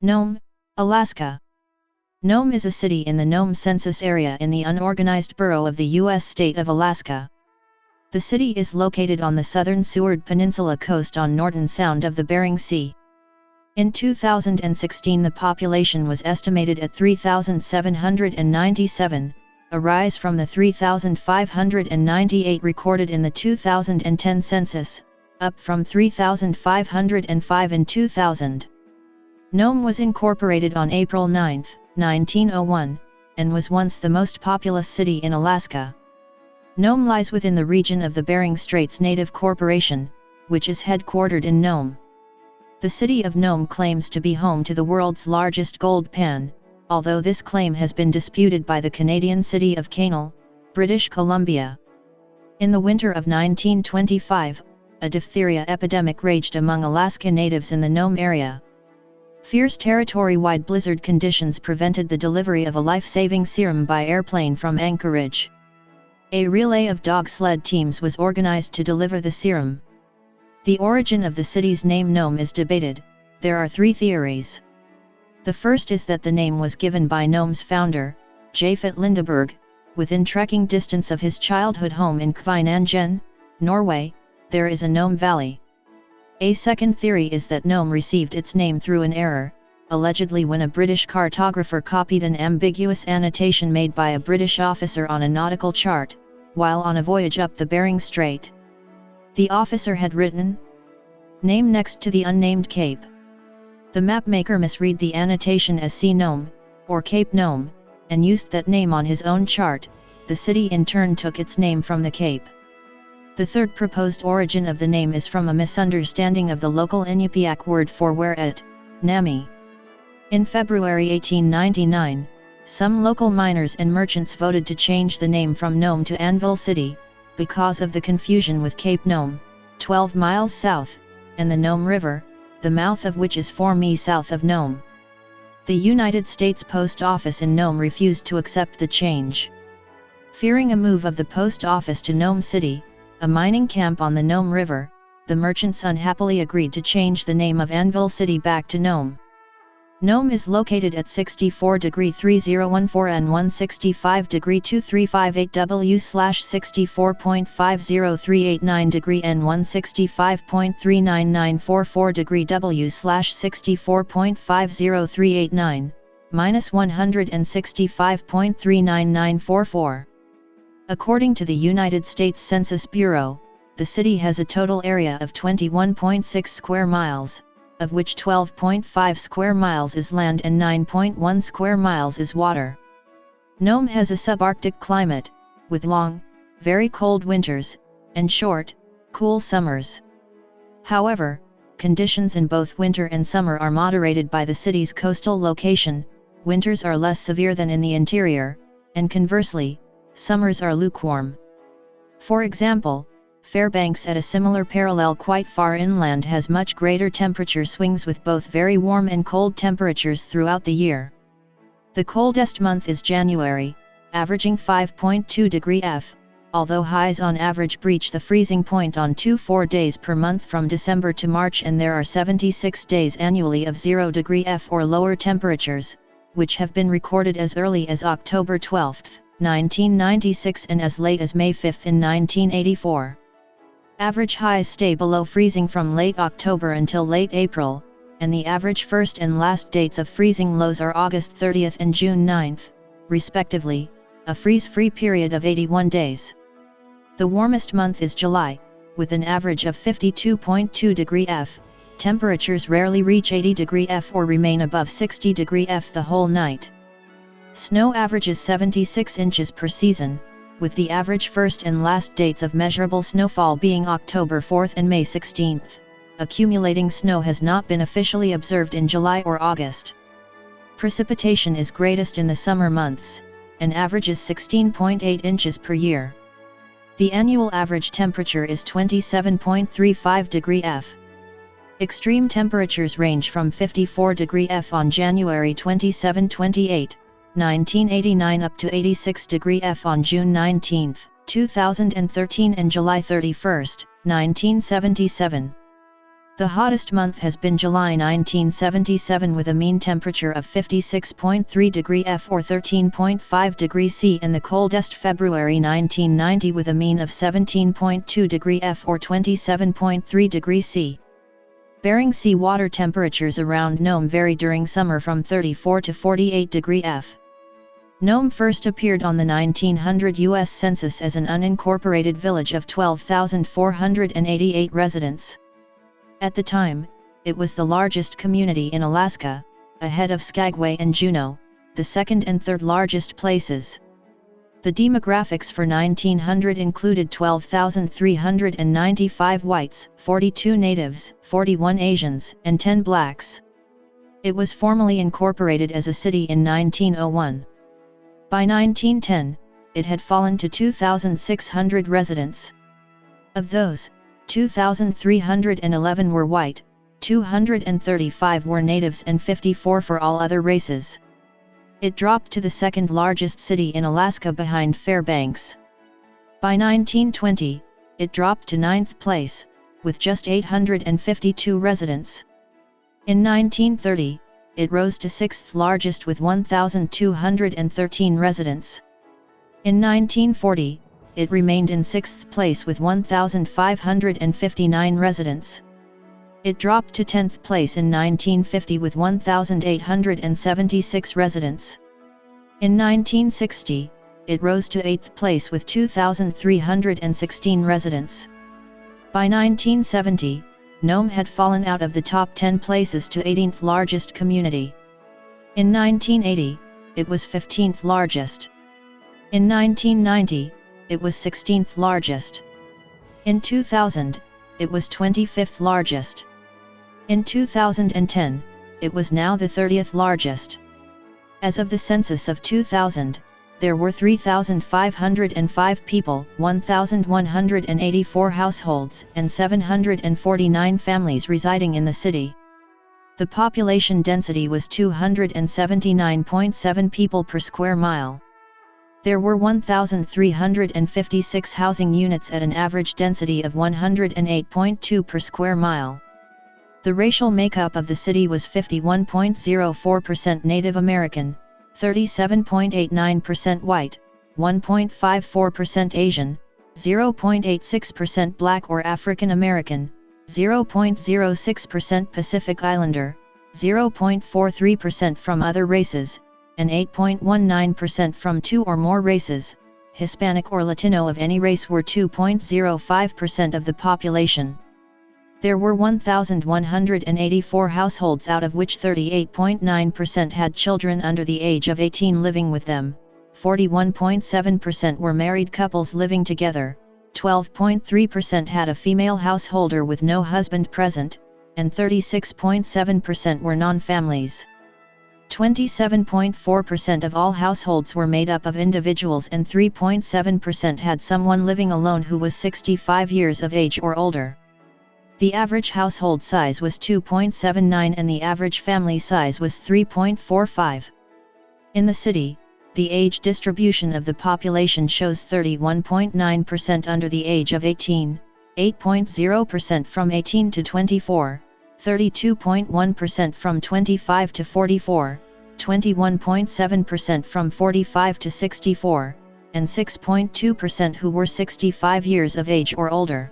Nome, Alaska. Nome is a city in the Nome Census Area in the Unorganized Borough of the U.S. state of Alaska. The city is located on the southern Seward Peninsula coast on Norton Sound of the Bering Sea. In 2016 the population was estimated at 3,797, a rise from the 3,598 recorded in the 2010 census, up from 3,505 in 2000. Nome was incorporated on April 9, 1901, and was once the most populous city in Alaska. Nome lies within the region of the Bering Straits Native Corporation, which is headquartered in Nome. The city of Nome claims to be home to the world's largest gold pan, although this claim has been disputed by the Canadian city of Gnome, British Columbia. In the winter of 1925, a diphtheria epidemic raged among Alaska natives in the Nome area. Fierce territory-wide blizzard conditions prevented the delivery of a life-saving serum by airplane from Anchorage. A relay of dog sled teams was organized to deliver the serum. The origin of the city's name Nome is debated. There are three theories. The first is that the name was given by Nome's founder, Japhet Lindeberg, within trekking distance of his childhood home in Kvinangen, Norway. There is a Nome Valley. A second theory is that Nome received its name through an error, allegedly when a British cartographer copied an ambiguous annotation made by a British officer on a nautical chart, while on a voyage up the Bering Strait. The officer had written name next to the unnamed cape. The mapmaker misread the annotation as Sea Nome, or Cape Nome, and used that name on his own chart. The city in turn took its name from the cape. The third proposed origin of the name is from a misunderstanding of the local Inupiaq word for where at, Nami. In February 1899, some local miners and merchants voted to change the name from Nome to Anvil City, because of the confusion with Cape Nome, 12 miles south, and the Nome River, the mouth of which is 4 mi south of Nome. The United States Post Office in Nome refused to accept the change. Fearing a move of the post office to Nome City, a mining camp on the Nome River, the merchants unhappily agreed to change the name of Anvil City back to Nome. Nome is located at 64°3014 and 165°2358 W/64.50389° and 165.39944° W/64.50389, -165.39944. According to the United States Census Bureau, the city has a total area of 21.6 square miles, of which 12.5 square miles is land and 9.1 square miles is water. Nome has a subarctic climate, with long, very cold winters, and short, cool summers. However, conditions in both winter and summer are moderated by the city's coastal location. Winters are less severe than in the interior, and conversely, summers are lukewarm. For example, Fairbanks at a similar parallel quite far inland has much greater temperature swings with both very warm and cold temperatures throughout the year. The coldest month is January, averaging 5.2 F, although highs on average breach the freezing point on 4 days per month from December to March, and there are 76 days annually of 0 F or lower temperatures, which have been recorded as early as October 12, 1996 and as late as May 5 in 1984. Average highs stay below freezing from late October until late April, and the average first and last dates of freezing lows are August 30 and June 9, respectively, a freeze-free period of 81 days. The warmest month is July, with an average of 52.2 F. Temperatures rarely reach 80 F or remain above 60 F the whole night. Snow averages 76 inches per season, with the average first and last dates of measurable snowfall being October 4 and May 16. Accumulating snow has not been officially observed in July or August. Precipitation is greatest in the summer months, and averages 16.8 inches per year. The annual average temperature is 27.35 F. Extreme temperatures range from 54 F on January 27-28, 1989 up to 86 F on June 19, 2013 and July 31, 1977. The hottest month has been July 1977 with a mean temperature of 56.3 degrees F or 13.5 degrees C, and the coldest February 1990 with a mean of 17.2 degrees F or 27.3 degrees C. Bering Sea water temperatures around Nome vary during summer from 34 to 48 degrees F. Nome first appeared on the 1900 U.S. Census as an unincorporated village of 12,488 residents. At the time, it was the largest community in Alaska, ahead of Skagway and Juneau, the second and third largest places. The demographics for 1900 included 12,395 whites, 42 natives, 41 Asians, and 10 blacks. It was formally incorporated as a city in 1901. By 1910, it had fallen to 2,600 residents. Of those, 2,311 were white, 235 were natives and 54 for all other races. It dropped to the second largest city in Alaska behind Fairbanks. By 1920, it dropped to 9th place, with just 852 residents. In 1930, it rose to 6th largest with 1,213 residents. In 1940, it remained in 6th place with 1,559 residents. It dropped to 10th place in 1950 with 1,876 residents. In 1960, it rose to 8th place with 2,316 residents. By 1970, Nome had fallen out of the top 10 places to 18th largest community. In 1980, it was 15th largest. In 1990, it was 16th largest. In 2000, it was 25th largest. In 2010, it was now the 30th largest. As of the census of 2000, there were 3,505 people, 1,184 households, and 749 families residing in the city. The population density was 279.7 people per square mile. There were 1,356 housing units at an average density of 108.2 per square mile. The racial makeup of the city was 51.04% Native American, 37.89% white, 1.54% Asian, 0.86% Black or African American, 0.06% Pacific Islander, 0.43% from other races, and 8.19% from two or more races. Hispanic or Latino of any race were 2.05% of the population. There were 1,184 households, out of which 38.9% had children under the age of 18 living with them, 41.7% were married couples living together, 12.3% had a female householder with no husband present, and 36.7% were non-families. 27.4% of all households were made up of individuals, and 3.7% had someone living alone who was 65 years of age or older. The average household size was 2.79 and the average family size was 3.45. In the city, the age distribution of the population shows 31.9% under the age of 18, 8.0% from 18 to 24, 32.1% from 25 to 44, 21.7% from 45 to 64, and 6.2% who were 65 years of age or older.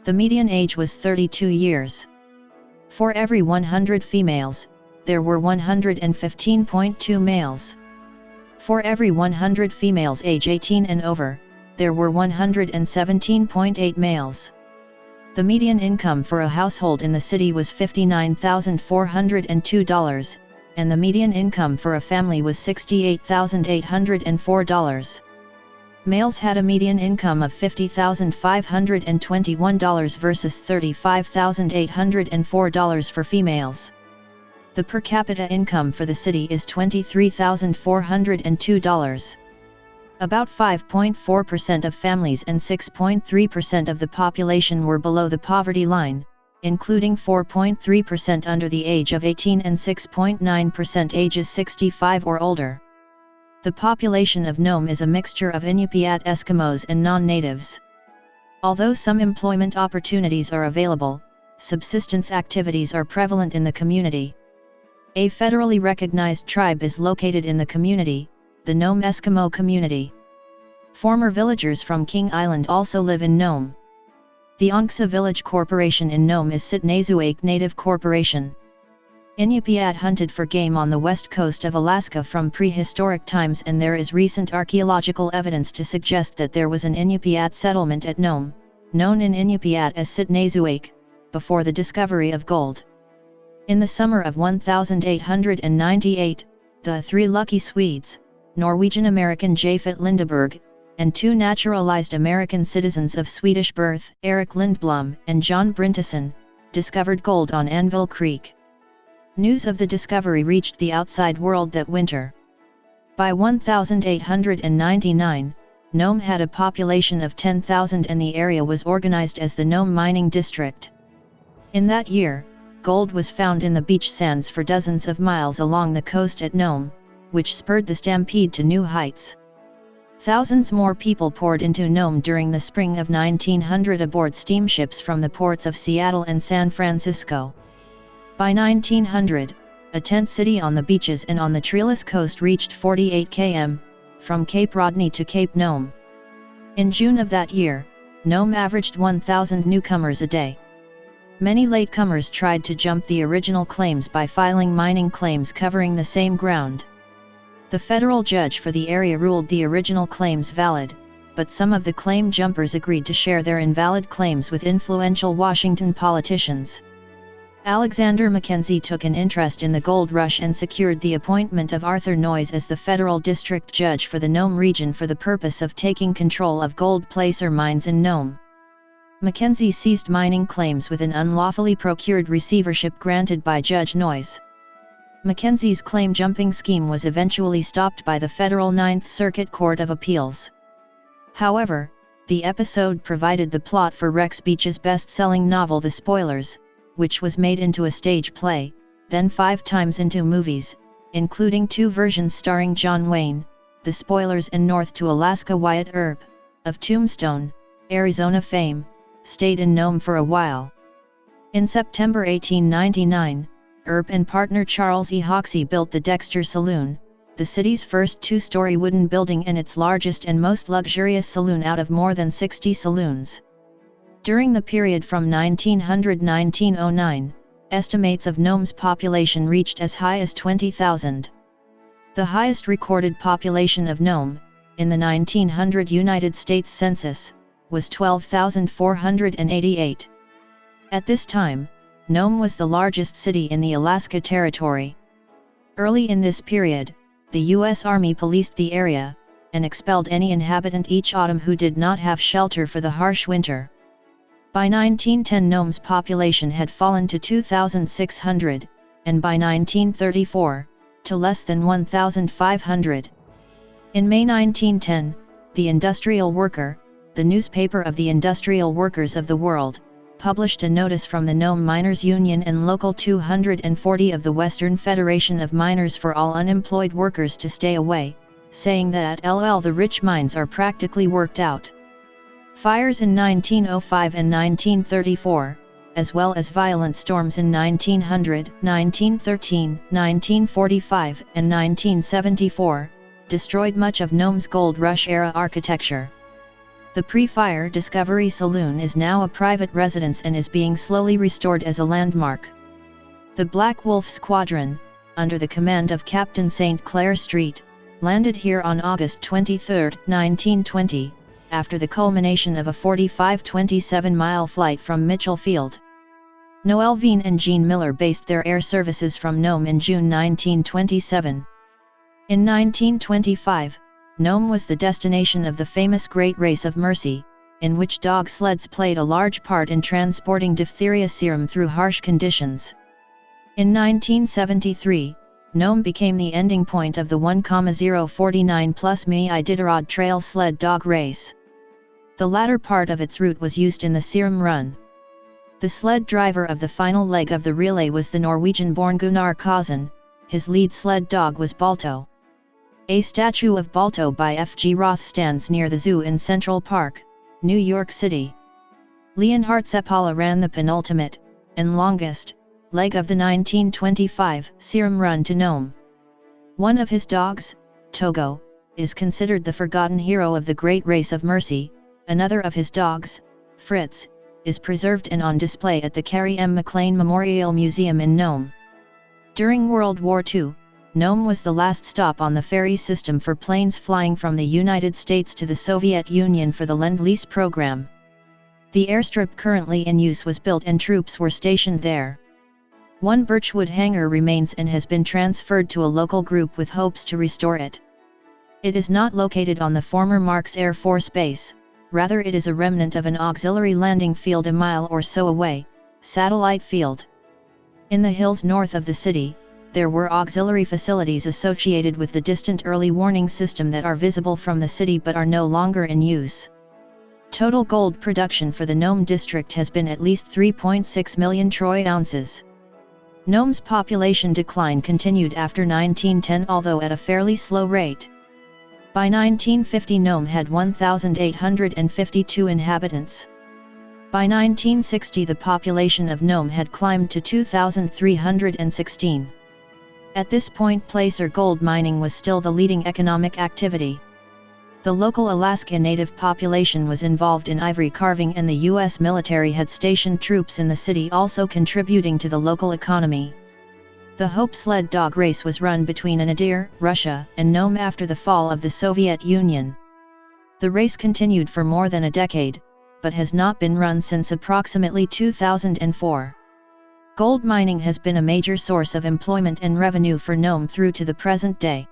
The median age was 32 years. For every 100 females, there were 115.2 males. For every 100 females age 18 and over, there were 117.8 males. The median income for a household in the city was $59,402, and the median income for a family was $68,804. Males had a median income of $50,521 versus $35,804 for females. The per capita income for the city is $23,402. About 5.4% of families and 6.3% of the population were below the poverty line, including 4.3% under the age of 18 and 6.9% ages 65 or older. The population of Nome is a mixture of Inupiaq Eskimos and non-natives. Although some employment opportunities are available, subsistence activities are prevalent in the community. A federally recognized tribe is located in the community, the Nome Eskimo community. Former villagers from King Island also live in Nome. The Ongsa Village Corporation in Nome is Siqnazuaq Native Corporation. Inupiaq hunted for game on the west coast of Alaska from prehistoric times, and there is recent archaeological evidence to suggest that there was an Inupiaq settlement at Nome, known in Inupiaq as Siqnazuaq, before the discovery of gold. In the summer of 1898, the three lucky Swedes, Norwegian-American Jafet Lindeberg, and two naturalized American citizens of Swedish birth, Eric Lindblom and John Bryntesson, discovered gold on Anvil Creek. News of the discovery reached the outside world that winter. By 1899, Nome had a population of 10,000 and the area was organized as the Nome Mining District. In that year, gold was found in the beach sands for dozens of miles along the coast at Nome, which spurred the stampede to new heights. Thousands more people poured into Nome during the spring of 1900 aboard steamships from the ports of Seattle and San Francisco. By 1900, a tent city on the beaches and on the treeless coast reached 48 km, from Cape Rodney to Cape Nome. In June of that year, Nome averaged 1,000 newcomers a day. Many latecomers tried to jump the original claims by filing mining claims covering the same ground. The federal judge for the area ruled the original claims valid, but some of the claim jumpers agreed to share their invalid claims with influential Washington politicians. Alexander Mackenzie took an interest in the gold rush and secured the appointment of Arthur Noyes as the federal district judge for the Nome region for the purpose of taking control of gold placer mines in Nome. Mackenzie seized mining claims with an unlawfully procured receivership granted by Judge Noyes. Mackenzie's claim-jumping scheme was eventually stopped by the federal Ninth Circuit Court of Appeals. However, the episode provided the plot for Rex Beach's best-selling novel The Spoilers, which was made into a stage play, then 5 times into movies, including 2 versions starring John Wayne, The Spoilers and North to Alaska. Wyatt Earp, of Tombstone, Arizona fame, stayed in Nome for a while. In September 1899, Earp and partner Charles E. Hoxie built the Dexter Saloon, the city's first 2-story wooden building and its largest and most luxurious saloon out of more than 60 saloons. During the period from 1900 to 1909, estimates of Nome's population reached as high as 20,000. The highest recorded population of Nome, in the 1900 United States Census, was 12,488. At this time, Nome was the largest city in the Alaska Territory. Early in this period, the U.S. Army policed the area, and expelled any inhabitant each autumn who did not have shelter for the harsh winter. By 1910 Nome's population had fallen to 2,600, and by 1934, to less than 1,500. In May 1910, the Industrial Worker, the newspaper of the industrial workers of the world, published a notice from the Nome Miners Union and Local 240 of the Western Federation of Miners for all unemployed workers to stay away, saying that the rich mines are practically worked out. Fires in 1905 and 1934, as well as violent storms in 1900, 1913, 1945 and 1974, destroyed much of Nome's Gold Rush-era architecture. The pre-fire Discovery Saloon is now a private residence and is being slowly restored as a landmark. The Black Wolf Squadron, under the command of Captain St. Clair Street, landed here on August 23, 1920, after the culmination of a 45-27-mile flight from Mitchell Field. Noel Veen and Gene Miller based their air services from Nome in June 1927. In 1925, Nome was the destination of the famous Great Race of Mercy, in which dog sleds played a large part in transporting diphtheria serum through harsh conditions. In 1973, Nome became the ending point of the 1,049 plus mi Iditarod Trail sled dog race. The latter part of its route was used in the Serum Run. The sled driver of the final leg of the relay was the Norwegian-born Gunnar Kaasen, his lead sled dog was Balto. A statue of Balto by F. G. Roth stands near the zoo in Central Park, New York City. Leonhard Seppala ran the penultimate, and longest, leg of the 1925 Serum Run to Nome. One of his dogs, Togo, is considered the forgotten hero of the Great Race of Mercy. Another of his dogs, Fritz, is preserved and on display at the Carrie M. McLean Memorial Museum in Nome. During World War II, Nome was the last stop on the ferry system for planes flying from the United States to the Soviet Union for the Lend-Lease program. The airstrip currently in use was built and troops were stationed there. One birchwood hangar remains and has been transferred to a local group with hopes to restore it. It is not located on the former Marks Air Force Base, rather it is a remnant of an auxiliary landing field a mile or so away, Satellite Field. In the hills north of the city, there were auxiliary facilities associated with the distant early warning system that are visible from the city but are no longer in use. Total gold production for the Nome district has been at least 3.6 million troy ounces. Nome's population decline continued after 1910, although at a fairly slow rate. By 1950 Nome had 1,852 inhabitants. By 1960 the population of Nome had climbed to 2,316. At this point placer gold mining was still the leading economic activity. The local Alaska Native population was involved in ivory carving and the U.S. military had stationed troops in the city, also contributing to the local economy. The Hope sled dog race was run between Nadir, Russia, and Nome after the fall of the Soviet Union. The race continued for more than a decade, but has not been run since approximately 2004. Gold mining has been a major source of employment and revenue for Nome through to the present day.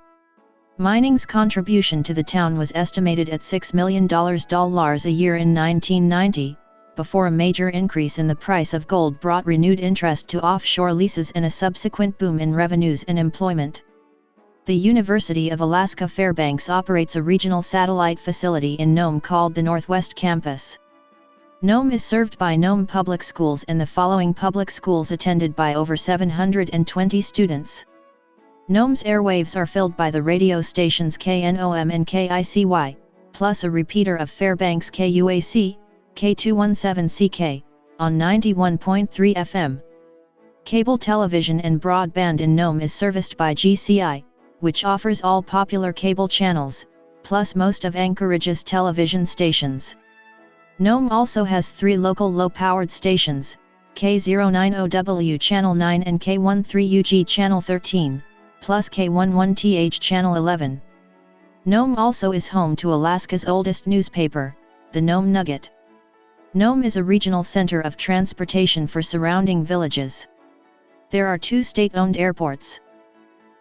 Mining's contribution to the town was estimated at $6 million a year in 1990, before a major increase in the price of gold brought renewed interest to offshore leases and a subsequent boom in revenues and employment. The University of Alaska Fairbanks operates a regional satellite facility in Nome called the Northwest Campus. Nome is served by Nome Public Schools and the following public schools attended by over 720 students. Nome's airwaves are filled by the radio stations KNOM and KICY, plus a repeater of Fairbanks KUAC, K217CK, on 91.3 FM. Cable television and broadband in Nome is serviced by GCI, which offers all popular cable channels, plus most of Anchorage's television stations. Nome also has 3 local low-powered stations, K090W Channel 9 and K13UG Channel 13, plus K11TH Channel 11. Nome also is home to Alaska's oldest newspaper, the Nome Nugget. Nome is a regional center of transportation for surrounding villages. There are 2 state-owned airports.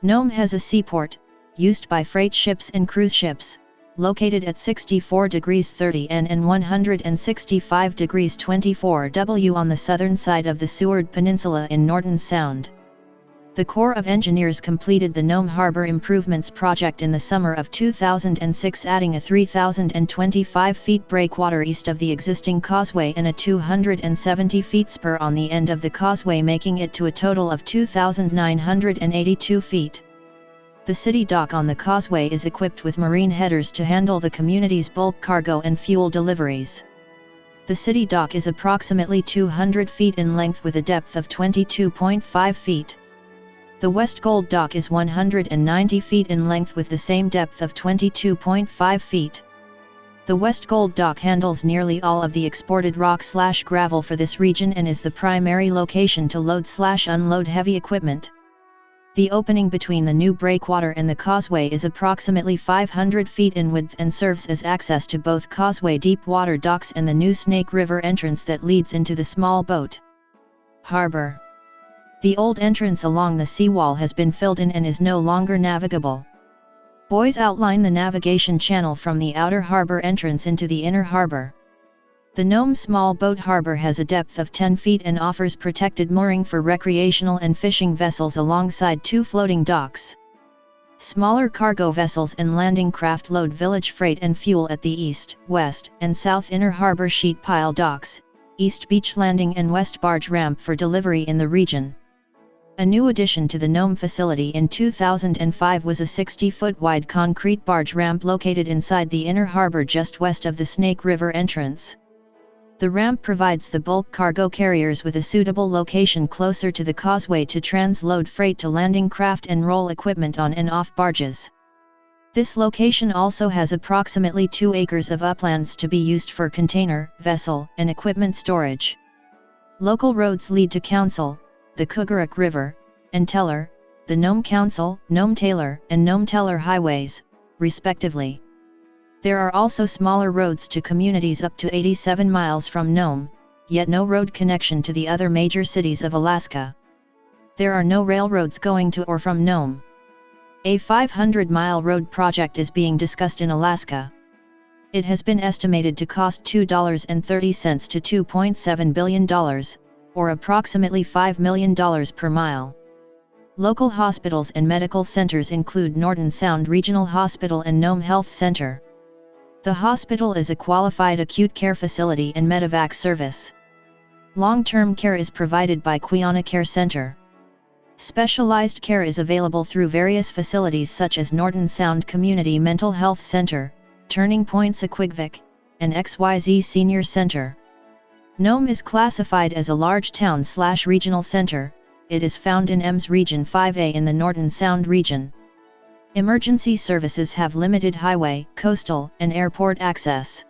Nome has a seaport, used by freight ships and cruise ships, located at 64 degrees 30 N and 165 degrees 24 W on the southern side of the Seward Peninsula in Norton Sound. The Corps of Engineers completed the Nome Harbour Improvements Project in the summer of 2006, adding a 3,025 feet breakwater east of the existing causeway and a 270 feet spur on the end of the causeway, making it to a total of 2,982 feet. The city dock on the causeway is equipped with marine headers to handle the community's bulk cargo and fuel deliveries. The city dock is approximately 200 feet in length with a depth of 22.5 feet. The West Gold Dock is 190 feet in length with the same depth of 22.5 feet. The West Gold Dock handles nearly all of the exported rock/gravel for this region and is the primary location to load/unload heavy equipment. The opening between the new breakwater and the causeway is approximately 500 feet in width and serves as access to both Causeway deep water docks and the new Snake River entrance that leads into the small boat harbor. The old entrance along the seawall has been filled in and is no longer navigable. Buoys outline the navigation channel from the outer harbor entrance into the inner harbor. The Nome Small Boat Harbor has a depth of 10 feet and offers protected mooring for recreational and fishing vessels alongside 2 floating docks. Smaller cargo vessels and landing craft load village freight and fuel at the east, west, and south inner harbor sheet pile docks, east beach landing and west barge ramp for delivery in the region. A new addition to the Nome facility in 2005 was a 60-foot wide concrete barge ramp located inside the inner harbor just west of the Snake River entrance. The ramp provides the bulk cargo carriers with a suitable location closer to the causeway to transload freight to landing craft and roll equipment on and off barges. This location also has approximately 2 acres of uplands to be used for container, vessel, and equipment storage. Local roads lead to Council, the Kugaruk River, and Teller, the Nome Council, Nome Taylor, and Nome Teller highways, respectively. There are also smaller roads to communities up to 87 miles from Nome, yet no road connection to the other major cities of Alaska. There are no railroads going to or from Nome. A 500-mile road project is being discussed in Alaska. It has been estimated to cost $2.30 to $2.7 billion, or approximately $5 million per mile. Local hospitals and medical centers include Norton Sound Regional Hospital and Nome Health Center. The hospital is a qualified acute care facility and medevac service. Long-term care is provided by Quiana Care Center. Specialized care is available through various facilities such as Norton Sound Community Mental Health Center, Turning Point Siqnazuaq, and XYZ Senior Center. Nome is classified as a large town/regional center. It is found in EMS Region 5A in the Norton Sound region. Emergency services have limited highway, coastal, and airport access.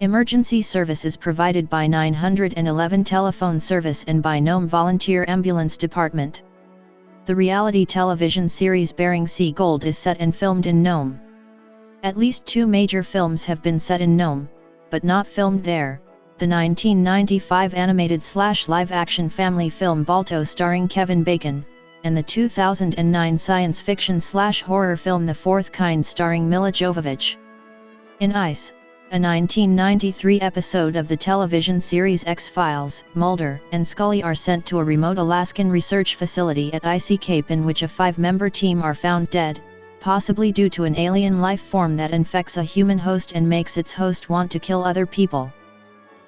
Emergency service is provided by 911 telephone service and by Nome Volunteer Ambulance Department. The reality television series Bering Sea Gold is set and filmed in Nome. At least 2 major films have been set in Nome, but not filmed there. The 1995 animated/live-action family film Balto starring Kevin Bacon, and the 2009 science fiction/horror film The Fourth Kind starring Milla Jovovich. In Ice, a 1993 episode of the television series X-Files, Mulder and Scully are sent to a remote Alaskan research facility at Icy Cape in which a 5-member team are found dead, possibly due to an alien life form that infects a human host and makes its host want to kill other people.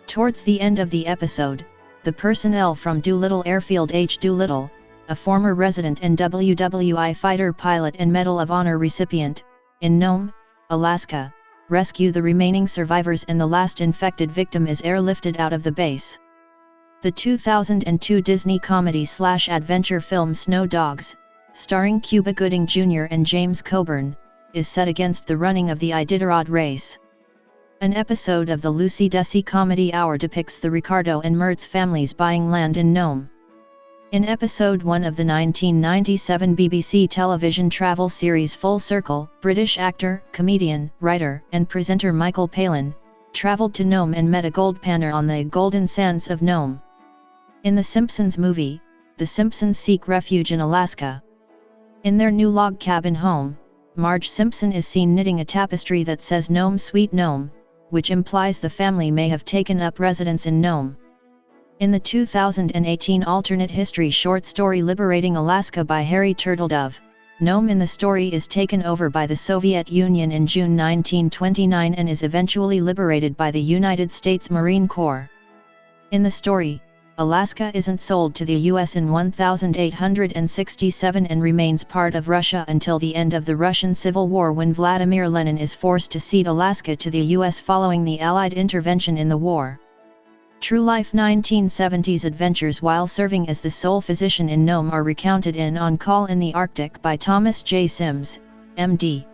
Towards the end of the episode, the personnel from Doolittle Airfield H. Doolittle, a former resident and WWI fighter pilot and Medal of Honor recipient, in Nome, Alaska, rescue the remaining survivors and the last infected victim is airlifted out of the base. The 2002 Disney comedy/adventure film Snow Dogs, starring Cuba Gooding Jr. and James Coburn, is set against the running of the Iditarod race. An episode of the Lucy Desi Comedy Hour depicts the Ricardo and Mertz families buying land in Nome. In episode 1 of the 1997 BBC television travel series Full Circle, British actor, comedian, writer, and presenter Michael Palin travelled to Nome and met a gold panner on the golden sands of Nome. In The Simpsons movie, the Simpsons seek refuge in Alaska. In their new log cabin home, Marge Simpson is seen knitting a tapestry that says Nome Sweet Nome, which implies the family may have taken up residence in Nome. In the 2018 alternate history short story Liberating Alaska by Harry Turtledove, Nome in the story is taken over by the Soviet Union in June 1929 and is eventually liberated by the United States Marine Corps. In the story, Alaska isn't sold to the US in 1867 and remains part of Russia until the end of the Russian Civil War when Vladimir Lenin is forced to cede Alaska to the US following the Allied intervention in the war. True-life 1970s adventures while serving as the sole physician in Nome are recounted in On Call in the Arctic by Thomas J. Sims, M.D.